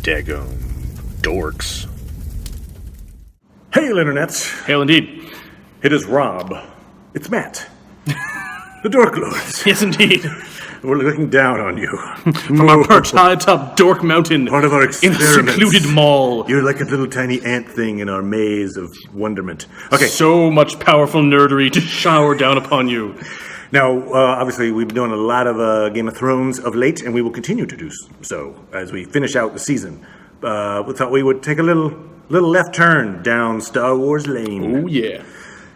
Daggone dorks. Hail, internets. Hail indeed. It is Rob. It's Matt. The Dork Lords. Yes, indeed. We're looking down on you. From our perch high atop Dork Mountain. Part of our in a experiments. secluded mall. You're like a little tiny ant thing in our maze of wonderment. Okay. So much powerful nerdery to shower down upon you. Now, obviously, we've been doing a lot of Game of Thrones of late, and we will continue to do so as we finish out the season. We thought we would take a little left turn down Star Wars lane. Oh, yeah.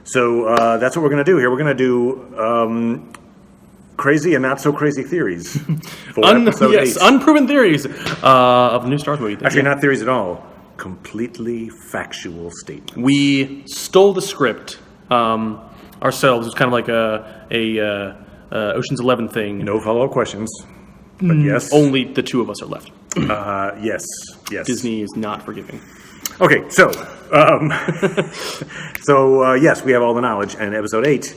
So that's what we're going to do here. We're going to do crazy and not so crazy theories for episode 8. Unproven theories of new Star Wars. Actually, not theories at all. Completely factual statements. We stole the script ourselves. It's kind of like a Ocean's 11 thing. No follow-up questions, but yes. Only the two of us are left. Yes. Disney is not forgiving. Okay, so yes, we have all the knowledge, and episode 8,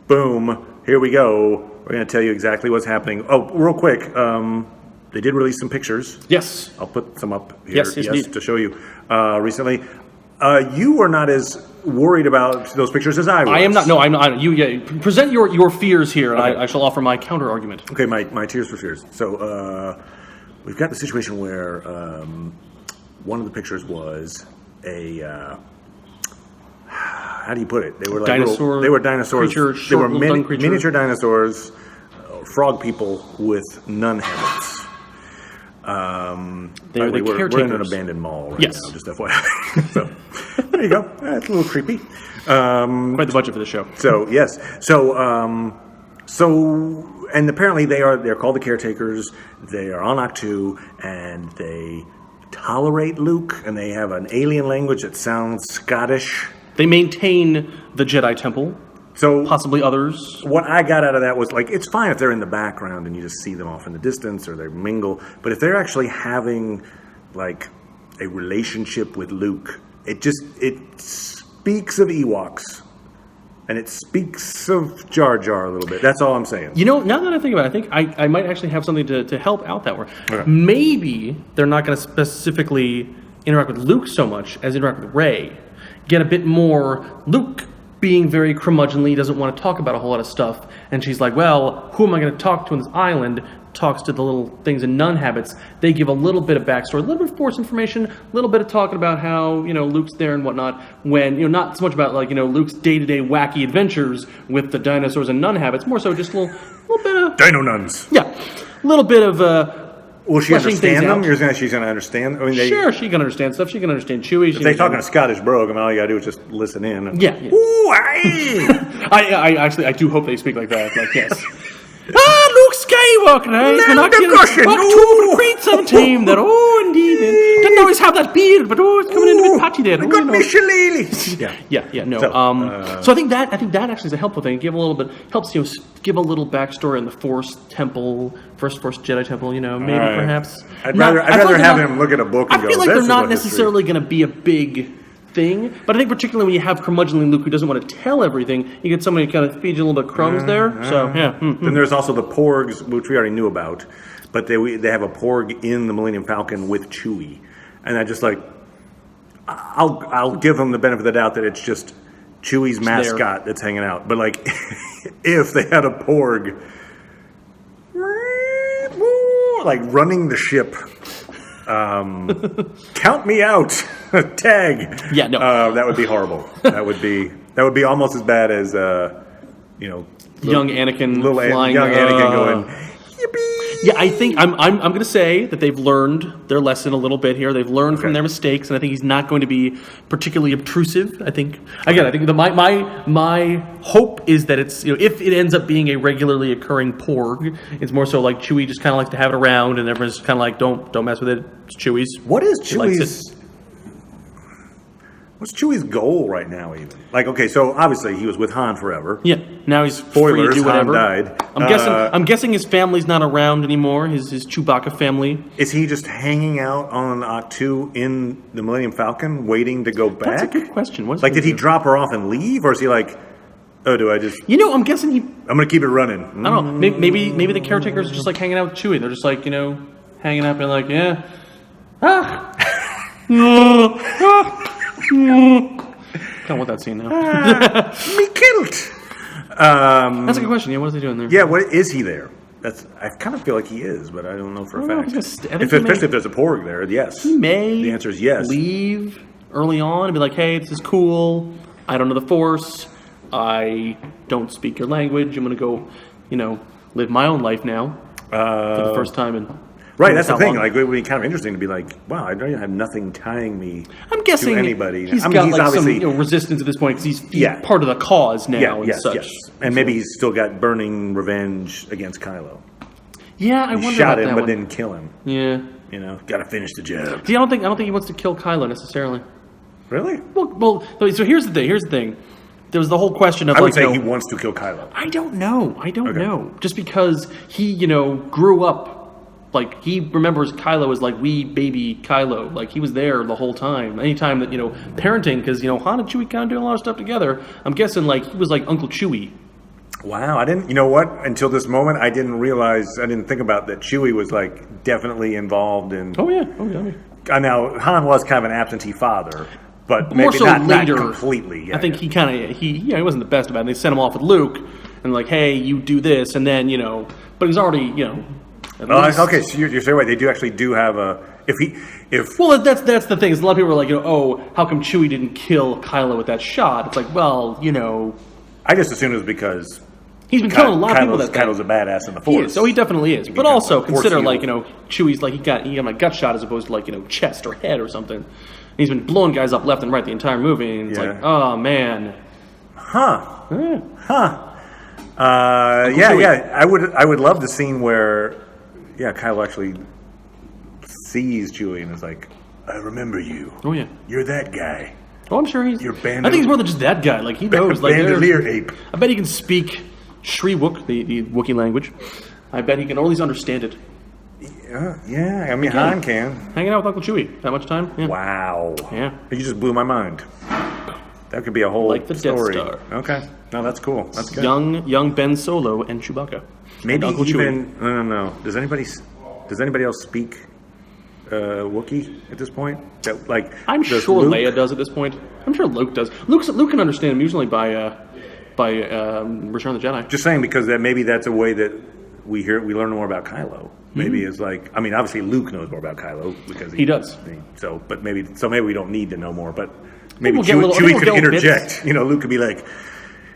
boom, here we go. We're going to tell you exactly what's happening. Oh, real quick, they did release some pictures. Yes. I'll put some up here Yes, to show you. Recently, you were not as worried about those pictures as I was. I am not. No, I'm not. You present your fears here, and Okay. I shall offer my counter argument. Okay, my tears for fears. So we've got the situation where one of the pictures was a how do you put it? They were like dinosaur. They were dinosaurs. Creature, they were creature. miniature dinosaurs, frog people with nun habits. They're the caretakers. We're in an abandoned mall right Yes. now, just FYI. So there you go. That's a little creepy. Quite the budget for the show. So yes, and apparently they're called the caretakers. They are on Octu, and they tolerate Luke, and they have an alien language that sounds Scottish. They maintain the Jedi Temple. So Possibly others. what I got out of that was, like, it's fine if they're in the background and you just see them off in the distance or they mingle, but if they're actually having, like, a relationship with Luke, it speaks of Ewoks. And it speaks of Jar Jar a little bit. That's all I'm saying. You know, now that I think about it, I think I might actually have something to help out that way. Okay. Maybe they're not going to specifically interact with Luke so much as interact with Rey. Get a bit more Luke being very curmudgeonly, doesn't want to talk about a whole lot of stuff. And she's like, well, who am I going to talk to on this island? Talks to the little things in nun habits. They give a little bit of backstory, a little bit of Force information, a little bit of talking about how, Luke's there and whatnot, when, not so much about, Luke's day-to-day wacky adventures with the dinosaurs and nun habits, more so just a little bit of... Dino nuns. Yeah, a little bit of... Will she understand them? Out. You're saying she's going to understand? I mean, Sure, she can understand stuff. She can understand Chewie. If they're talking a Scottish brogue, I mean, all you got to do is just listen in. Yeah. Ooh, aye! I do hope they speak like that. Like, yes. Luke Skywalker, eh? He's been no. Great 17 there. Oh, indeed. Didn't always have that beard, but it's coming in a bit patchy there. I got me shillelagh. Yeah, no. So, So I think that actually is a helpful thing. Helps give a little backstory on the Force Temple, first Force Jedi Temple. Maybe perhaps. I'd rather have him look at a book and go. I feel like they're not necessarily going to be a big thing, but I think particularly when you have curmudgeonly Luke who doesn't want to tell everything, you get somebody who kind of feeds you a little bit of crumbs there. So yeah. Then there's also the Porgs, which we already knew about, but they have a Porg in the Millennium Falcon with Chewie, and I just I'll give them the benefit of the doubt that it's just Chewie's mascot that's hanging out. But if they had a Porg running the ship. Count me out. Tag. Yeah, no. That would be horrible. That would be almost as bad as young Anakin flying. Young Anakin going yippee. Yeah, I think I'm going to say that they've learned their lesson a little bit here. They've learned from their mistakes, and I think he's not going to be particularly obtrusive. I think my hope is that it's if it ends up being a regularly occurring Porg, it's more so like Chewie just kind of likes to have it around, and everyone's kind of like don't mess with it. It's Chewie's. What is Chewie's? What's Chewie's goal right now, even? Okay, so obviously he was with Han forever. Yeah, now he's free to do whatever. Han died. I'm guessing his family's not around anymore. His Chewbacca family. Is he just hanging out on Octu in the Millennium Falcon, waiting to go back? That's a good question. Did he drop her off and leave, or is he like, oh, do I just? I'm guessing he. I'm gonna keep it running. I don't know. Maybe the caretakers are just hanging out with Chewie. They're just hanging up and yeah. Kind of want that scene now. Me killed. That's a good question. Yeah, what is he doing there? Yeah, what is he there? I kind of feel like he is, but I don't know for a fact. Especially if there's a Porg there, yes. He may. The answer is yes. Leave early on and be like, "Hey, this is cool. I don't know the Force. I don't speak your language. I'm going to go, live my own life now for the first time in." Right, that's the thing. Like, it would be kind of interesting to be like, "Wow, I don't have nothing tying me." I'm guessing to anybody. He's got like some resistance at this point because he's part of the cause now and such. Yes. And maybe he's still got burning revenge against Kylo. Yeah, I wonder shot about him, that but one. didn't kill him. Yeah, got to finish the job. See, I don't think he wants to kill Kylo necessarily. Really? Well. So here's the thing. There was the whole question of I would say he wants to kill Kylo. I don't know. Just because he grew up. Like, he remembers Kylo as, like, wee baby Kylo. Like, he was there the whole time. Anytime that, parenting, because, Han and Chewie kind of doing a lot of stuff together. I'm guessing, like, he was like Uncle Chewie. Wow, I didn't, you know what? Until this moment, I didn't think about that Chewie was, like, definitely involved in... Oh, yeah. Now, Han was kind of an absentee father, but more maybe so not later, completely. Yeah, I think he wasn't the best about it. They sent him off with Luke, and like, hey, you do this, and then, but he's already, okay, so you're saying right. They actually do have a Well, that's the thing. Is a lot of people are like, how come Chewie didn't kill Kylo with that shot? It's like, well, I just assumed it was because he's been killing a lot of people. Kylo's a badass in the Force. So he definitely is. But also consider like Chewie's like he got a gut shot as opposed to like chest or head or something. And he's been blowing guys up left and right the entire movie, and it's like, oh man, I would love the scene where. Yeah, Kylo actually sees Chewie and is like, "I remember you. Oh yeah, you're that guy." Oh, I'm sure he's. I think he's more than just that guy. Like he knows. Bandolier ape. I bet he can speak Shri-Wook, the Wookiee language. I bet he can at least understand it. Yeah. I mean, Han can. Hanging out with Uncle Chewie that much time. Yeah. Wow. Yeah. You just blew my mind. That could be a whole like the story. Death Star. Okay. No, that's cool. That's good. Young Ben Solo and Chewbacca. Maybe and even no. Does anybody else speak Wookiee at this point? I'm sure Luke? Leia does at this point. I'm sure Luke does. Luke can understand him usually by Return of the Jedi. Just saying because maybe that's a way that we learn more about Kylo. Maybe it's like obviously Luke knows more about Kylo because he does. But maybe we don't need to know more. But maybe Chewie could interject. Luke could be like.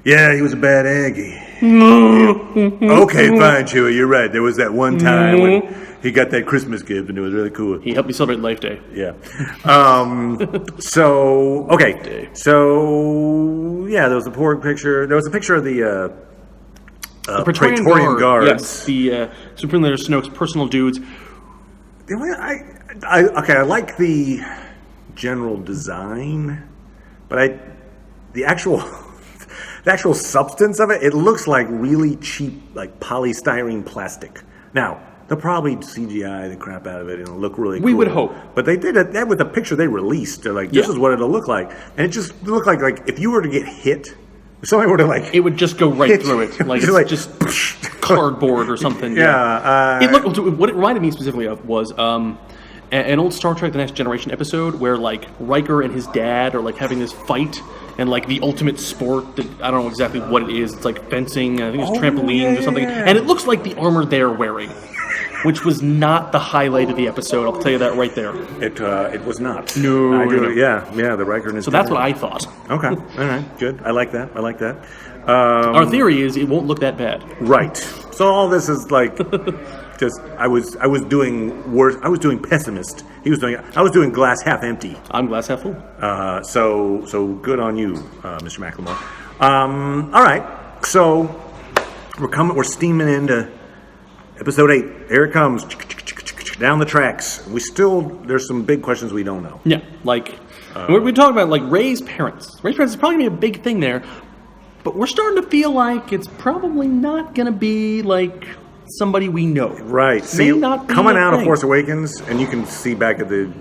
Yeah, he was a bad Aggie. Okay, fine, Chewie, you're right. There was that one time when he got that Christmas gift, and it was really cool. He helped me celebrate Life Day. Yeah. So there was a Porg picture. There was a picture of the Praetorian Guards. Yes, the Supreme Leader Snoke's personal dudes. I like the general design, but the actual substance of it looks like really cheap, like polystyrene plastic. Now, they'll probably CGI the crap out of it and it'll look really cool. We would hope. But they did that with the picture they released. They're like, this is what it'll look like. And it just looked like if you were to get hit, if somebody were to it would just go right through it. Like it's just cardboard or something. Yeah. What it reminded me specifically of was an old Star Trek The Next Generation episode where Riker and his dad are having this fight. And the ultimate sport that I don't know exactly what it is. It's like fencing. I think it's trampolines or something. And it looks like the armor they're wearing, which was not the highlight of the episode. I'll tell you that right there. It was not. No. Yeah. The Riker and his So that's what I thought. Okay. All right. Good. I like that. Our theory is it won't look that bad. Right. So all this is just I was doing worse. I was doing pessimist. I was doing glass half empty. I'm glass half full. So good on you, Mr. McLemore. All right. So we're steaming into episode 8. Here it comes. Down the tracks. There's some big questions we don't know. Yeah, we talk about Rey's parents. Rey's parents is probably gonna be a big thing there, but we're starting to feel like it's probably not gonna be somebody we know. Right. See, coming out of Force Awakens, and you can see back at the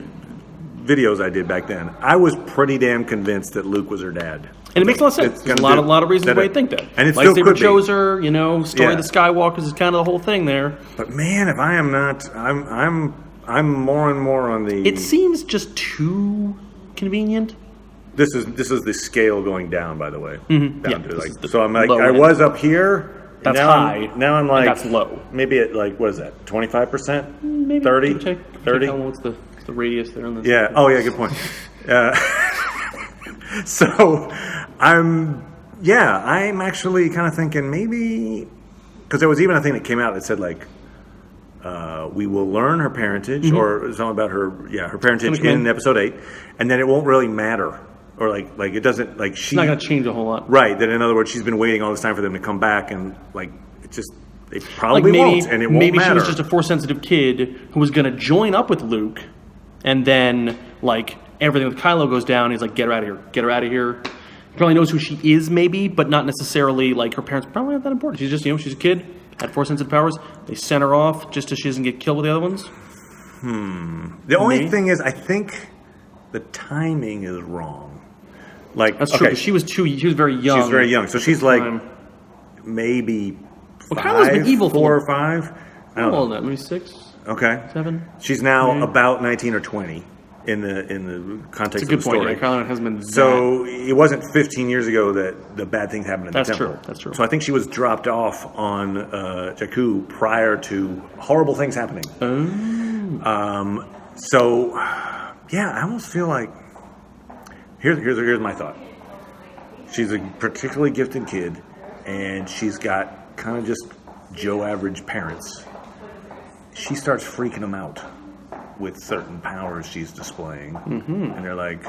videos I did back then, I was pretty damn convinced that Luke was her dad. And it makes a lot of sense. There's a lot of reasons why you think that. And it still could be. Choser, story of the Skywalkers is kind of the whole thing there. But man, if I am not, I'm I'm more and more on the. It seems just too convenient. This is the scale going down, by the way. Mm-hmm. Down Yeah, to like, so I'm like, I end. was up here. That's now high. Now I'm like, that's low. Maybe at like, what is that? 25%? Maybe 30? 30? What's the radius there? On the Yeah. Oh, yeah. Good point. So I'm actually kind of thinking maybe, because there was even a thing that came out that said like, we will learn her parentage or something about her parentage in episode 8, and then it won't really matter, or like it doesn't, like It's not going to change a whole lot. right. That in other words, she's been waiting all this time for them to come back, and like it just they probably won't, and it won't maybe matter. Maybe she was just a Force-sensitive kid who was going to join up with Luke, and then like everything with Kylo goes down. He's like, get her out of here, get her out of here. He probably knows who she is, maybe, but not necessarily like her parents. Probably not that important. She's just she's a kid. Had Force-sensitive powers. They sent her off just so she doesn't get killed with the other ones. The only thing is, I think the timing is wrong. Like That's true. She was very young. She's very young, so she's like maybe Kylo's been evil 4 or 5. I don't know. Maybe 6. Okay. 7. She's now about 19 or 20 in the context of the story. Point. Yeah, Kylo hasn't been. So it wasn't 15 years ago that the bad things happened in the temple. True. That's true. So I think she was dropped off on Jakku prior to horrible things happening. So yeah, I almost feel like here's my thought. She's a particularly gifted kid, and she's got kind of just Joe average parents. She starts freaking them out with certain powers she's displaying, and they're like,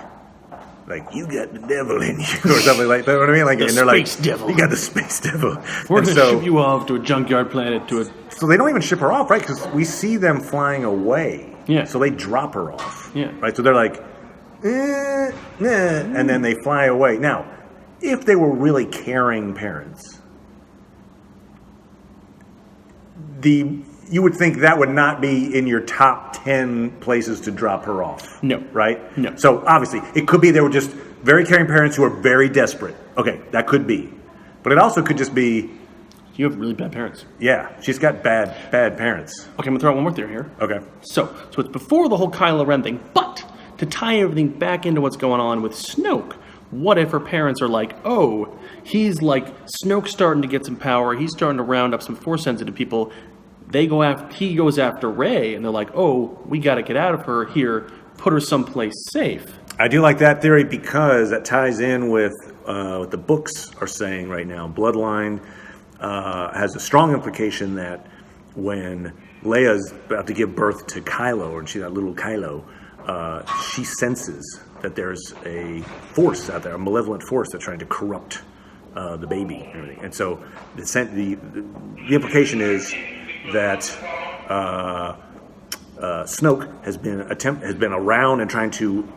you got the devil in you, or something like that. You know what I mean? Like, and they're like, devil. You got the space devil. We're going to ship you off to a junkyard planet So they don't even ship her off, right? Because we see them flying away. Yeah. So they drop her off. Yeah. Right. So they're like, and then they fly away. Now, if they were really caring parents, you would think that would not be in your top 10 places to drop her off. No. Right? No. So obviously, it could be they were just very caring parents who are very desperate. Okay, that could be. But it also could just be... You have really bad parents. Yeah, she's got bad parents. Okay, I'm going to throw out one more theory here. Okay. So it's before the whole Kylo Ren thing, but to tie everything back into what's going on with Snoke, what if her parents are like, oh, he's like, Snoke's starting to get some power, he's starting to round up some Force-sensitive people, he goes after Rey, and they're like, oh, we got to get out of her here, put her someplace safe. I do like that theory because that ties in with what the books are saying right now. Bloodline has a strong implication that when Leia's about to give birth to Kylo, and she's got little Kylo, she senses that there's a force out there, a malevolent force that's trying to corrupt the baby and everything. And so the implication is that Snoke has been around and trying to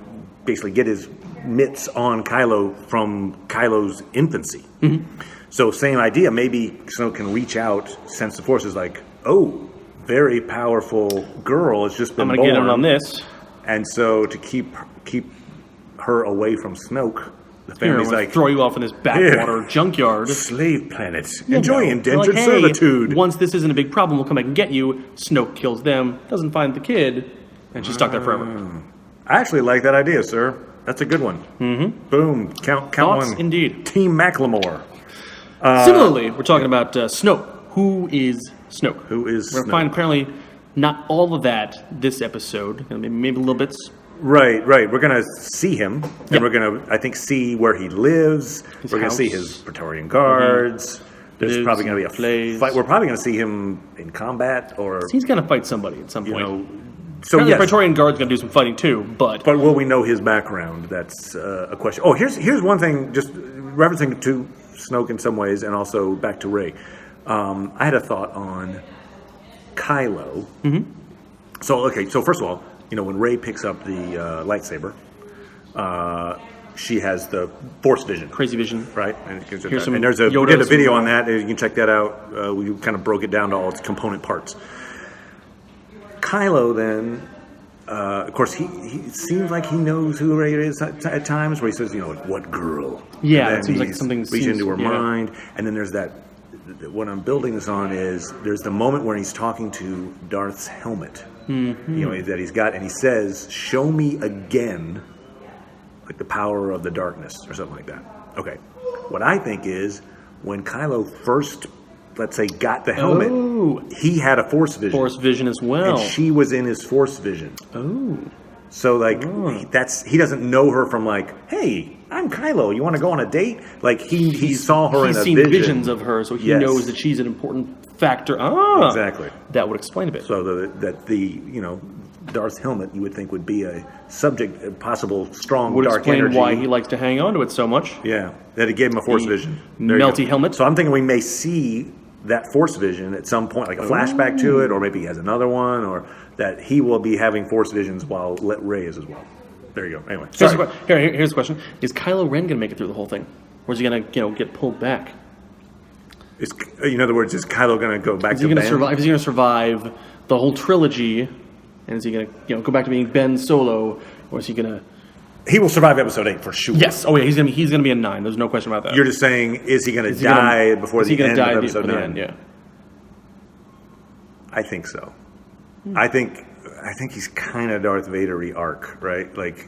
basically get his mitts on Kylo from Kylo's infancy. Mm-hmm. So same idea. Maybe Snoke can reach out, sense the force is like, oh, very powerful girl has just been born. I'm going to get in on this. And so to keep her away from Snoke, the family's like, throw you off in this backwater junkyard. Slave planet. Enjoy indentured servitude. Once this isn't a big problem, we'll come back and get you. Snoke kills them, doesn't find the kid, and she's stuck there forever. I actually like that idea, sir. That's a good one. Mm-hmm. Boom. Count Thoughts, one. Indeed. Team Macklemore. Similarly, we're talking about Snoke. Who is Snoke? Who is We're going to find apparently not all of that this episode. Maybe little bits. Right. We're going to see him, and we're going to, I think, see where he lives. We're going to see his Praetorian Guards. There's probably going to be a fight. We're probably going to see him in combat, or he's going to fight somebody at some point. So yes, the Praetorian Guard's going to do some fighting too, but will we know his background? That's a question. Oh, here's one thing, just referencing to Snoke in some ways, and also back to Rey. I had a thought on Kylo. Mm-hmm. So first of all, when Rey picks up the lightsaber, she has the Force vision, crazy vision, right? And we did a video on that. You can check that out. We kind of broke it down to all its component parts. Kylo then, of course, he seems like he knows who Rey is at times, where he says, what girl? Yeah, it seems like something reaches into her mind, and then there's that. What I'm building this on is there's the moment where he's talking to Darth's helmet, that he's got, and he says, "Show me again, like the power of the darkness," or something like that. Okay, what I think is when Kylo first, let's say, got the helmet, he had a Force vision. Force vision as well. And she was in his Force vision. Oh. So, like, he doesn't know her from, like, hey, I'm Kylo. You want to go on a date? Like, he saw her in a vision. He's seen visions of her, so he knows that she's an important factor. Ah, exactly. That would explain a bit. So Darth's helmet, you would think, would be a subject, a possible strong would dark explain energy. why he likes to hang on to it so much. Yeah, that it gave him a Force vision. There Melty helmet. So I'm thinking we may see that Force vision at some point, like a flashback to it, or maybe he has another one, or that he will be having Force visions while Rey is as well. There you go. Anyway, here's the question: is Kylo Ren going to make it through the whole thing, or is he going to get pulled back? In other words, is Kylo going to go back to Ben? Survive? Is he going to survive the whole trilogy, and is he going to go back to being Ben Solo, or is he going to? He will survive Episode 8 for sure. Yes. Oh yeah, he's going to be in 9. There's no question about that. You're just saying, is he going to die before the end of Episode 9? Yeah. I think so. I think he's kind of Darth Vader-y arc, right? Like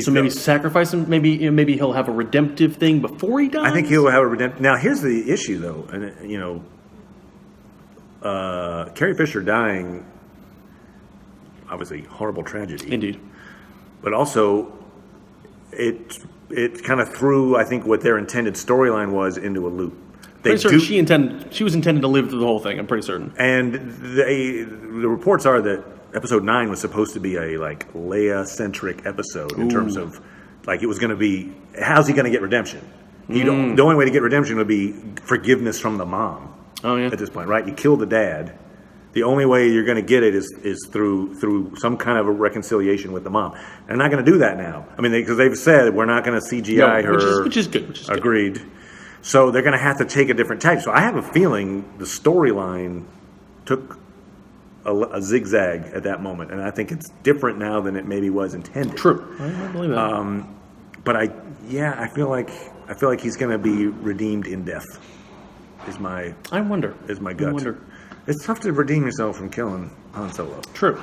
maybe sacrifice him. Maybe he'll have a redemptive thing before he dies. I think he'll have a redemptive. Now here's the issue, though, and Carrie Fisher dying, obviously horrible tragedy. Indeed. But also, it kind of threw, I think, what their intended storyline was into a loop. She was intended to live through the whole thing. I'm pretty certain. And the reports are that Episode 9 was supposed to be a Leia-centric episode in terms of it was going to be, how's he going to get redemption? The only way to get redemption would be forgiveness from the mom. Oh yeah. At this point, right? You kill the dad. The only way you're going to get it is through some kind of a reconciliation with the mom. They're not going to do that now. I mean, because they've said we're not going to CGI her. Which is good. Agreed. So they're going to have to take a different tack. So I have a feeling the storyline took a zigzag at that moment, and I think it's different now than it maybe was intended. True. I believe that. But I feel like he's going to be redeemed in death. Is my gut. I wonder. It's tough to redeem yourself from killing Han Solo. True.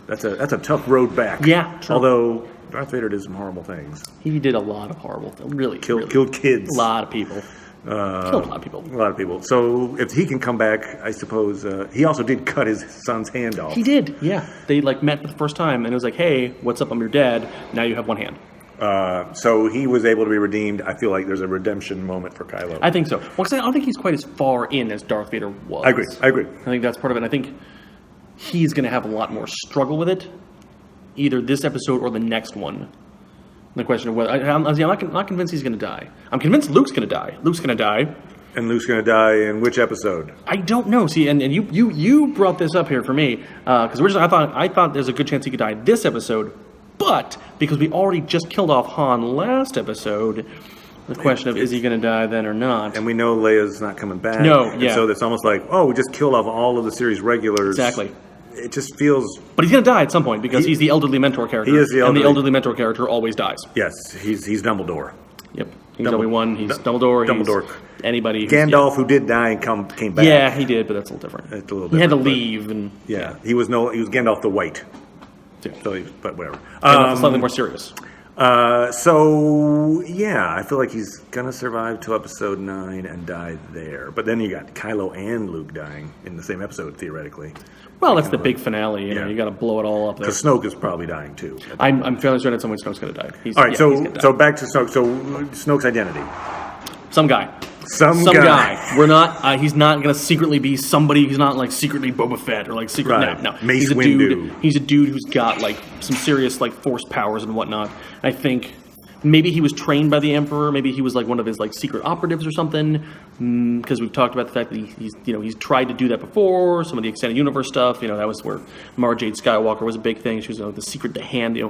That's a tough road back. Yeah, true. Although Darth Vader did some horrible things. He did a lot of horrible things. Really. Killed kids. A lot of people. Killed a lot of people. So if he can come back, I suppose he also did cut his son's hand off. He did. Yeah. They met for the first time, and it was like, "Hey, what's up? I'm your dad. Now you have one hand." So he was able to be redeemed. I feel like there's a redemption moment for Kylo. I think so. Well, because I don't think he's quite as far in as Darth Vader was. I agree. I think that's part of it. And I think he's going to have a lot more struggle with it, either this episode or the next one. The question of whether I'm not convinced he's going to die. I'm convinced Luke's going to die. And Luke's going to die in which episode? I don't know. See, and you brought this up here for me because originally I thought there's a good chance he could die this episode, but because we already just killed off Han last episode, the question of is he going to die then or not? And we know Leia's not coming back. No, yeah. And so it's almost like, we just killed off all of the series regulars. Exactly. It just feels... But he's going to die at some point because he's the elderly mentor character. He is the elderly... And the elderly mentor character always dies. Yes, he's Dumbledore. Yep. He's Obi-Wan, he's Dumbledore, Dumbledore. He's anybody. Gandalf, who did die and came back. Yeah, he did, but that's a little different. It's a little different. He had to but, leave. And yeah, he was Gandalf the White. Yeah. So but whatever. Slightly more serious. So, yeah, I feel like he's going to survive to episode 9 and die there. But then you got Kylo and Luke dying in the same episode, theoretically. Well, that's the big finale. You know, you got to blow it all up there. Because Snoke is probably dying, too. I'm fairly certain at some point Snoke's going to die. All right, so back to Snoke. So, Snoke's identity. Some guy. Some guy. We're not. He's not going to secretly be somebody. He's not like secretly Boba Fett or like secret. Right. No. Mace he's a Windu. dude. He's a dude who's got like some serious like force powers and whatnot. I think maybe he was trained by the Emperor. Maybe he was like one of his like secret operatives or something. Because we've talked about the fact that he's tried to do that before. Some of the extended universe stuff. That was where Mara Jade Skywalker was a big thing. She was the secret to hand.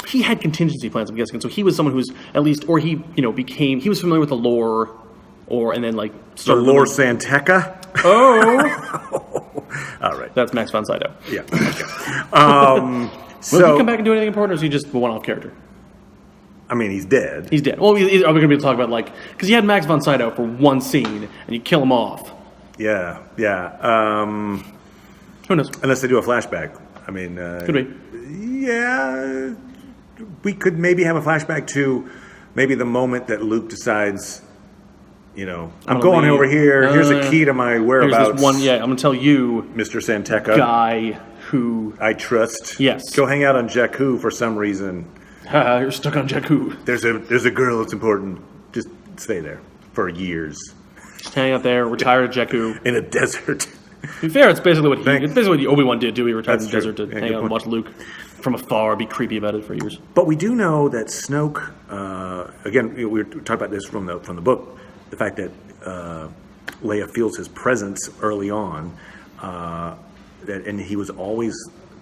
He had contingency plans, I'm guessing. So he was someone who's at least, or he he was familiar with the lore. And then like the Lore Santeca. Oh, all right. That's Max von Sydow. Yeah. Okay. Will he come back and do anything important, or is he just a one-off character? I mean, he's dead. He's dead. Well, are we going to be able to talk about because you had Max von Sydow for one scene and you kill him off? Yeah. Who knows? Unless they do a flashback. I mean, Could be. Yeah, we could maybe have a flashback to maybe the moment that Luke decides, I'm going over here. Here's a key to my whereabouts. Here's this one. Yeah, I'm gonna tell you, Mr. Santeca, guy who I trust. Yes. Go hang out on Jakku for some reason. You're stuck on Jakku. There's a girl that's important. Just stay there for years. Just hang out there, retired at Jakku. In a desert. To be fair, it's basically what Obi-Wan did too. He retired in the desert to Yeah, hang out and watch Luke from afar, be creepy about it for years. But we do know that Snoke, again, we were talking about this from the book, the fact that Leia feels his presence early on, and he was always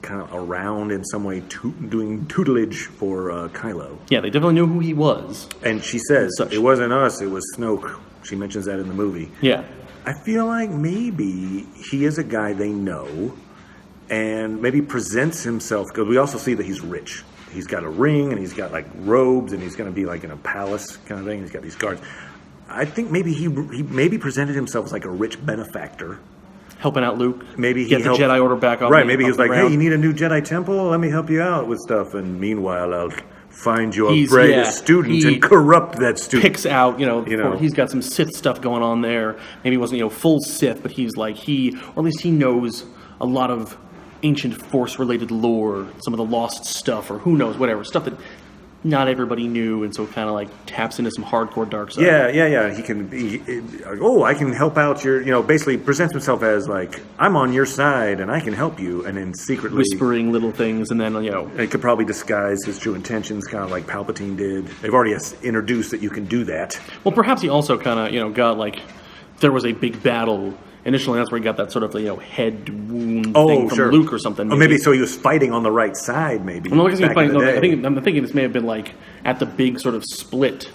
kind of around in some way doing tutelage for Kylo. Yeah, they definitely knew who he was. And she says, it wasn't us, it was Snoke. She mentions that in the movie. Yeah. I feel like maybe he is a guy they know and maybe presents himself, because we also see that he's rich. He's got a ring and he's got like robes and he's going to be like in a palace kind of thing. He's got these guards. I think maybe he maybe presented himself as like a rich benefactor. Helping out Luke. Maybe he get the Jedi Order back on. Right, maybe he was like, hey, you need a new Jedi temple? Let me help you out with stuff. And meanwhile, I'll find your brightest student and corrupt that student. Picks out, he's got some Sith stuff going on there. Maybe he wasn't, full Sith, but he's like, or at least he knows a lot of ancient Force-related lore, some of the lost stuff, or who knows, whatever, stuff that not everybody knew, and so it kind of like taps into some hardcore dark side. Yeah. He can be, I can help out your, basically presents himself as like, I'm on your side and I can help you, and then secretly whispering little things, and then it could probably disguise his true intentions, kind of like Palpatine did. They've already introduced that you can do that. Well, perhaps he also kind of got like there was a big battle. Initially, that's where he got that sort of head wound thing from Luke or something. Maybe. Maybe so he was fighting on the right side, maybe. Well, I'm thinking this may have been like at the big sort of split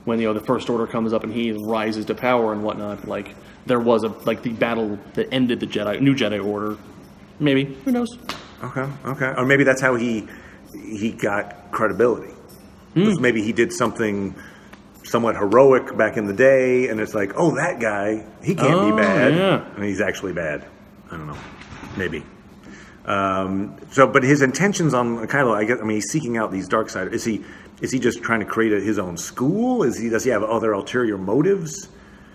when the First Order comes up and he rises to power and whatnot. Like there was the battle that ended the New Jedi Order. Maybe, who knows? Okay, or maybe that's how he got credibility. Maybe he did something somewhat heroic back in the day, and it's like, that guy, he can't be bad. Yeah. And he's actually bad. I don't know. Maybe. But his intentions on Kylo, he's seeking out these dark side. Is he just trying to create his own school? Does he have other ulterior motives?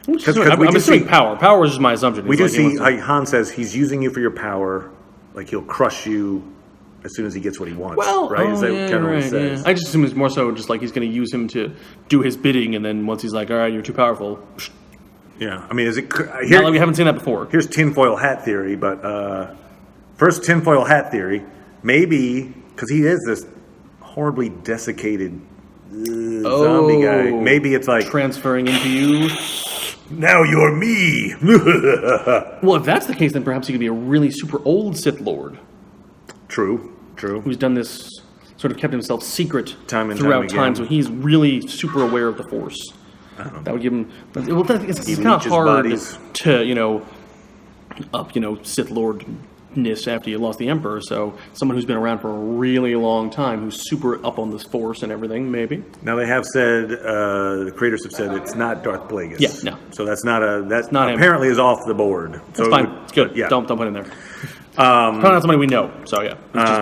I'm assuming power. Power is just my assumption. We do see, Han says, he's using you for your power. Like, he'll crush you as soon as he gets what he wants. Well, right? Is that kind of what he says? Yeah. I just assume it's more so just like he's going to use him to do his bidding, and then once he's like, all right, you're too powerful. Yeah, is it... Not like we haven't seen that before. Here's tinfoil hat theory, but first tinfoil hat theory, maybe, because he is this horribly desiccated zombie guy. Maybe it's like... transferring into you. Now you're me! Well, if that's the case, then perhaps he could be a really super old Sith Lord. True. Who's done this, sort of kept himself secret throughout time, so he's really super aware of the Force. I don't know. That would give him... Well, it's kind of hard to, up, Sith Lordness after you lost the Emperor, so someone who's been around for a really long time, who's super up on this Force and everything, maybe. Now, they have said, the creators have said it's not Darth Plagueis. Yeah, no. So that's not apparently is off the board. That's fine. It's good. Yeah. Don't put it in there. Probably not somebody we know, so yeah.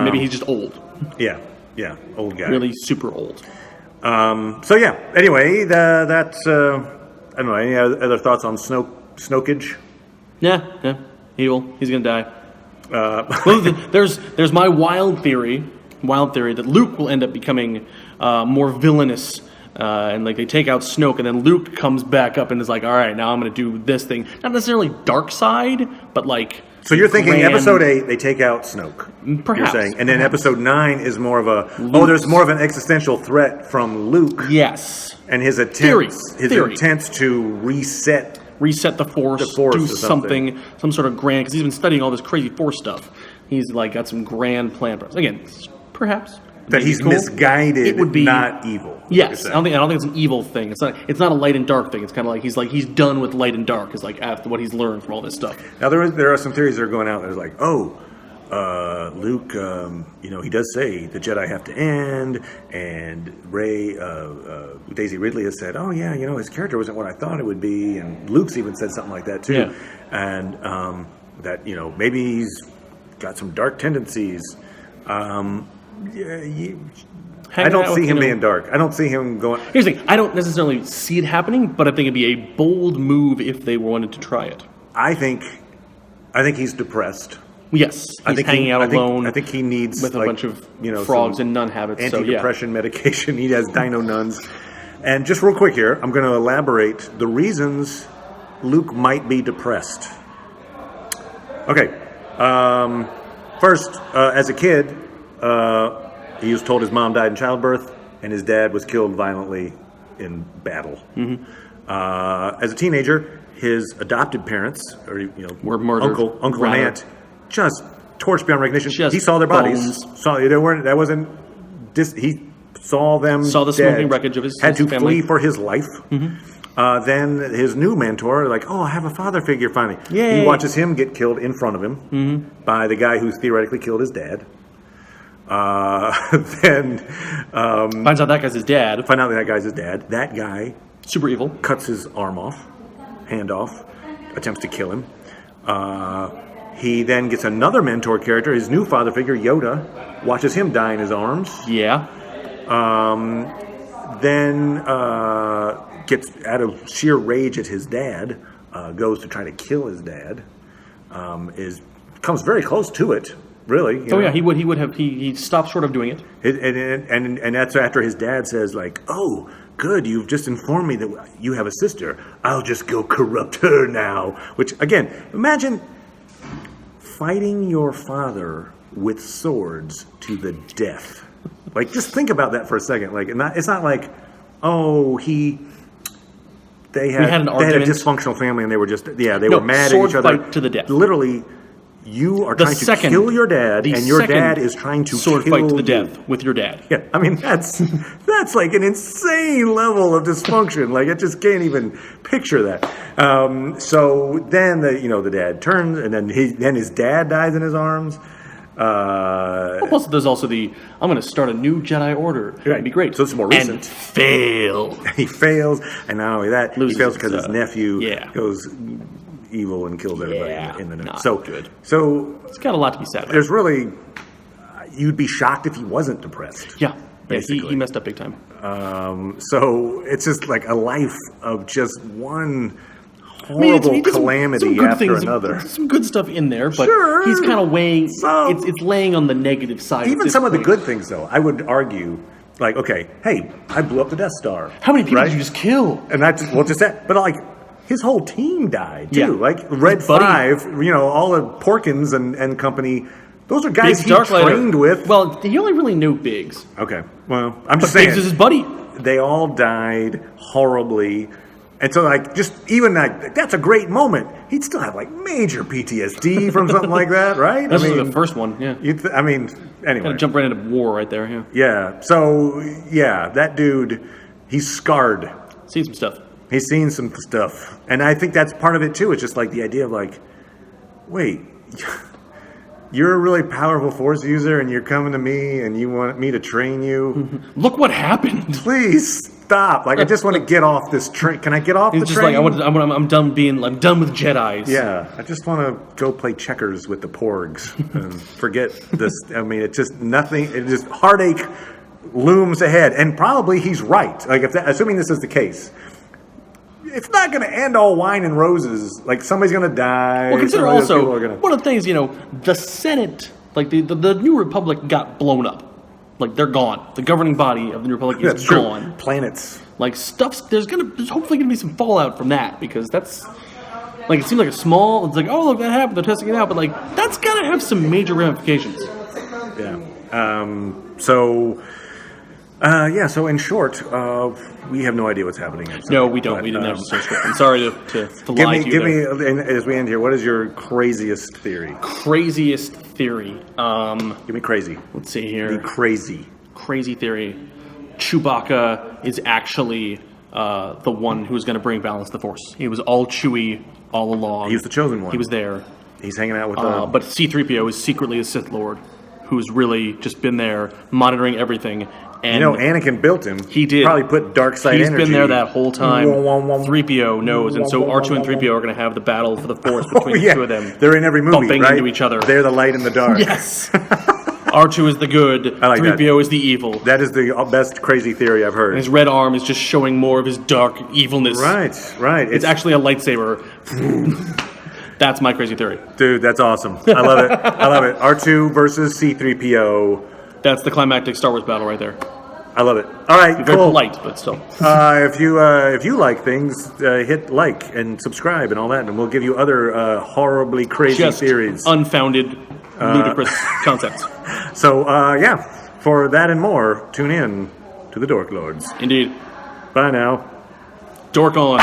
Maybe he's just old. Yeah, old guy. Really super old. Anyway, that's, I don't know, any other thoughts on Snokage? Yeah, evil. He's gonna die. Well, there's my wild theory that Luke will end up becoming more villainous, and like they take out Snoke, and then Luke comes back up and is like, all right, now I'm gonna do this thing. Not necessarily dark side, but like... So you're thinking Episode 8, they take out Snoke. Perhaps. You're saying. And then Episode 9 is more of there's more of an existential threat from Luke. Yes. And his attempts to reset the Force, do something, some sort of grand, because he's been studying all this crazy Force stuff. He's like got some grand plan. Again, perhaps. That he's misguided, it would be, not evil. Yes, I don't think it's an evil thing. It's not a light and dark thing. It's kind of like he's done with light and dark. Is like after what he's learned from all this stuff. Now there are some theories that are going out. There's like, Luke, he does say the Jedi have to end, and Rey, Daisy Ridley has said, his character wasn't what I thought it would be, and Luke's even said something like that too, and that maybe he's got some dark tendencies. I Hanging don't out see with, him being dark. I don't see him going. Here's the thing. I don't necessarily see it happening, but I think it'd be a bold move if they wanted to try it. I think he's depressed. Yes, he's hanging out alone. I think he needs with a like, bunch of frogs and nun habits. Anti-depression medication. He has dino nuns. And just real quick here, I'm going to elaborate the reasons Luke might be depressed. Okay. First, as a kid, he was told his mom died in childbirth, and his dad was killed violently in battle. Mm-hmm. As a teenager, his adopted parents, or were murdered. Uncle and aunt, just torched beyond recognition. He saw their bones. bodies. He saw them. Saw the dead, smoking wreckage of his had to family. flee for his life. Mm-hmm. Then his new mentor, like, I have a father figure finally. Yay. He watches him get killed in front of him by the guy who theoretically killed his dad. Then finds out that guy's his dad. That guy, super evil, cuts his hand off, attempts to kill him. He then gets another mentor character, his new father figure, Yoda, watches him die in his arms. Yeah. Then gets out of sheer rage at his dad, goes to try to kill his dad. Comes very close to it. Really? Yeah, he stopped short of doing it. And that's after his dad says, like, oh, good, you've just informed me that you have a sister. I'll just go corrupt her now. Which, again, imagine fighting your father with swords to the death. Like, just think about that for a second. Like, it's not like, they had a dysfunctional family and they were just, they were mad at each other. Fight to the death. Literally, you are trying to kill your dad, and your dad is trying to sword kill fight to the you. death with your dad. Yeah, I mean that's like an insane level of dysfunction. Like I just can't even picture that. So then the dad turns, and then his dad dies in his arms. Plus, there's also I'm going to start a new Jedi Order. Right. It'd be great. So it's more recent. And fail. He fails, and not only that, he fails because his nephew goes evil and kills everybody in the night. So good. So it's got a lot to be said about. There's really, you'd be shocked if he wasn't depressed. Yeah, he messed up big time. So it's just like a life of just one horrible calamity after another. Some good stuff in there, but he's kind of weighing. It's laying on the negative side. Even some of the good things, though, I would argue. Like, okay, hey, I blew up the Death Star. How many people did you just kill? And that's just that. But like. His whole team died, too. Yeah. Like, Red 5, all the Porkins and company, those are guys he trained with. Well, he only really knew Biggs. Okay. Well, I'm just saying. Biggs is his buddy. They all died horribly. And so, like, just even that's a great moment. He'd still have, like, major PTSD from something like that, right? That's the first one, yeah. Anyway. Kind of jump right into war right there, yeah. Yeah. So, that dude, he's scarred. Seen some stuff. He's seen some stuff. And I think that's part of it, too. It's just like the idea of like, wait, you're a really powerful Force user and you're coming to me and you want me to train you? Look what happened. Please stop. Like, I just want to get off this train. Can I get off the train? I'm done with Jedis. Yeah. I just want to go play checkers with the Porgs and forget this. I mean, it's just nothing. It just heartache looms ahead. And probably he's right. Like, assuming this is the case. It's not going to end all wine and roses. Like, somebody's going to die. Well, consider also, one of the things, the Senate, like, the New Republic got blown up. Like, they're gone. The governing body of the New Republic is gone. True. Planets. Like, there's hopefully going to be some fallout from that, because that's, like, it seems like it's like, oh, look, that happened, they're testing it out, but, like, that's got to have some major ramifications. Yeah. So in short, we have no idea what's happening. No, we don't. We didn't have the script. I'm sorry to lie to you. Give me, as we end here, what is your craziest theory? Craziest theory. Give me crazy. Let's see here. Be crazy. Crazy theory. Chewbacca is actually the one who's going to bring balance to the Force. He was all Chewie all along. He was the chosen one. He was there. He's hanging out with But C-3PO is secretly a Sith Lord who's really just been there monitoring everything. And Anakin built him. He did. Probably put dark side energy. He's been there that whole time. 3PO knows, and so R2 and 3PO are going to have the battle for the Force between the two of them. They're in every movie, bumping right? into each other. They're the light and the dark. Yes. R2 is the good. I like 3PO is the evil. That is the best crazy theory I've heard. And his red arm is just showing more of his dark evilness. Right. It's actually a lightsaber. That's my crazy theory. Dude, that's awesome. I love it. R2 versus C-3PO. That's the climactic Star Wars battle right there. I love it. All right, Very polite, but still. If you like things, hit like and subscribe and all that, and we'll give you other horribly crazy theories. Unfounded, ludicrous concepts. So, for that and more, tune in to the Dork Lords. Indeed. Bye now. Dork on.